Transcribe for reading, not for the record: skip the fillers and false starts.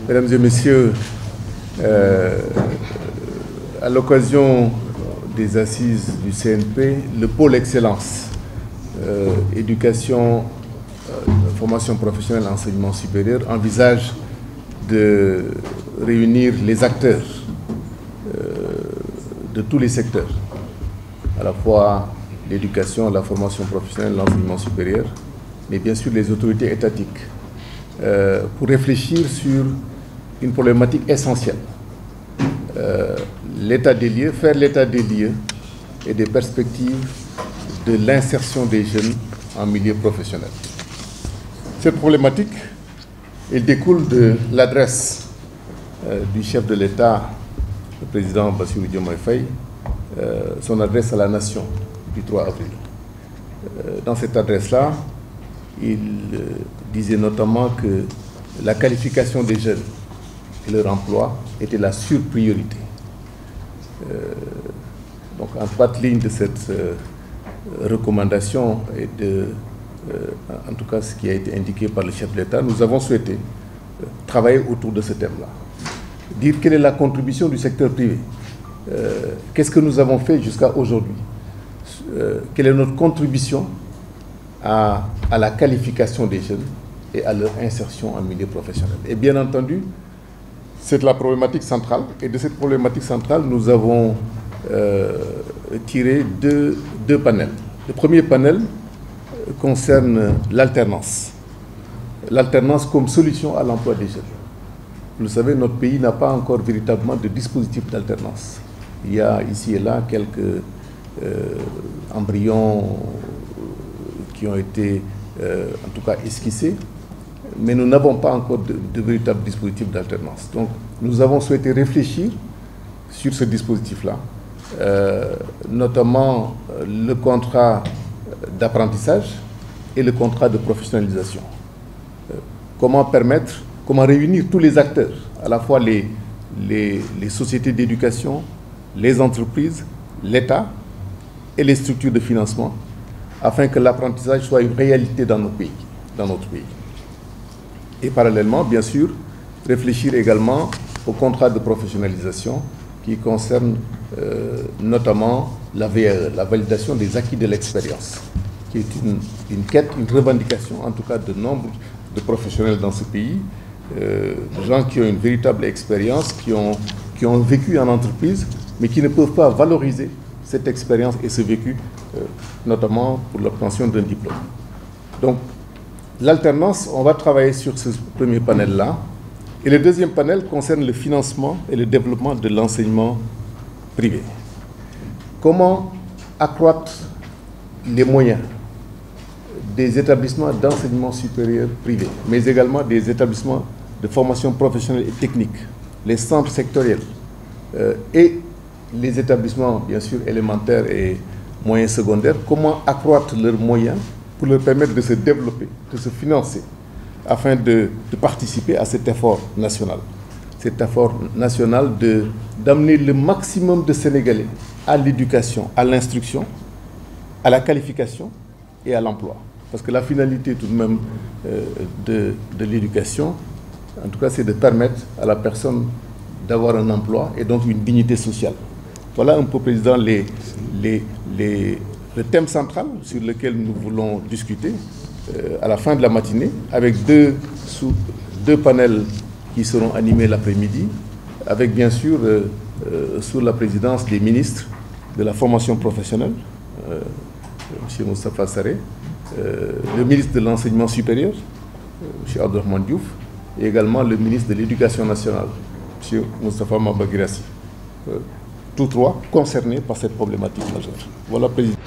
Mesdames et Messieurs, à l'occasion des assises du CNP, le pôle excellence, éducation, formation professionnelle, enseignement supérieur, envisage de réunir les acteurs de tous les secteurs, à la fois l'éducation, la formation professionnelle, l'enseignement supérieur, mais bien sûr les autorités étatiques, pour réfléchir sur une problématique essentielle. L'état des lieux, faire l'état des lieux et des perspectives de l'insertion des jeunes en milieu professionnel. Cette problématique, elle découle de l'adresse du chef de l'État, le président Bassirou Diomaye Faye, son adresse à la nation du 3 avril. Dans cette adresse-là, il disait notamment que la qualification des jeunes et leur emploi était la surpriorité. Donc, en droite ligne de cette recommandation et en tout cas ce qui a été indiqué par le chef de l'État, nous avons souhaité travailler autour de ce thème-là. Dire quelle est la contribution du secteur privé, qu'est-ce que nous avons fait jusqu'à aujourd'hui, quelle est notre contribution à la qualification des jeunes et à leur insertion en milieu professionnel. Et bien entendu, c'est la problématique centrale. Et de cette problématique centrale, nous avons tiré deux panels. Le premier panel concerne l'alternance. L'alternance comme solution à l'emploi des jeunes. Vous le savez, notre pays n'a pas encore véritablement de dispositif d'alternance. Il y a ici et là quelques embryons qui ont été en tout cas esquissés, mais nous n'avons pas encore de véritable dispositif d'alternance. Donc nous avons souhaité réfléchir sur ce dispositif-là, notamment le contrat d'apprentissage et le contrat de professionnalisation. Comment réunir tous les acteurs, à la fois les sociétés d'éducation, les entreprises, l'État et les structures de financement, afin que l'apprentissage soit une réalité dans notre pays. Et parallèlement, bien sûr, réfléchir également au contrat de professionnalisation qui concerne notamment la VAE, la validation des acquis de l'expérience, qui est une quête, une revendication en tout cas de nombre de professionnels dans ce pays, de gens qui ont une véritable expérience, qui ont vécu en entreprise, mais qui ne peuvent pas valoriser cette expérience et ce vécu, notamment pour l'obtention d'un diplôme. Donc, l'alternance, on va travailler sur ce premier panel-là. Et le deuxième panel concerne le financement et le développement de l'enseignement privé. Comment accroître les moyens des établissements d'enseignement supérieur privés, mais également des établissements de formation professionnelle et technique, les centres sectoriels et les établissements, bien sûr, élémentaires et moyens secondaires, comment accroître leurs moyens pour leur permettre de se développer, de se financer, afin de participer à cet effort national. Cet effort national d'amener le maximum de Sénégalais à l'éducation, à l'instruction, à la qualification et à l'emploi. Parce que la finalité tout de même de l'éducation, en tout cas, c'est de permettre à la personne d'avoir un emploi et donc une dignité sociale. Voilà un peu, Président, le thème central sur lequel nous voulons discuter à la fin de la matinée, avec deux panels qui seront animés l'après-midi, avec bien sûr, sous la présidence des ministres de la formation professionnelle, M. Moustapha Sarré, le ministre de l'enseignement supérieur, M. Abdourahmane Diouf, et également le ministre de l'Éducation nationale, M. Moustapha Mamba Guirassy. Tous trois concernés par cette problématique majeure. Voilà, Président.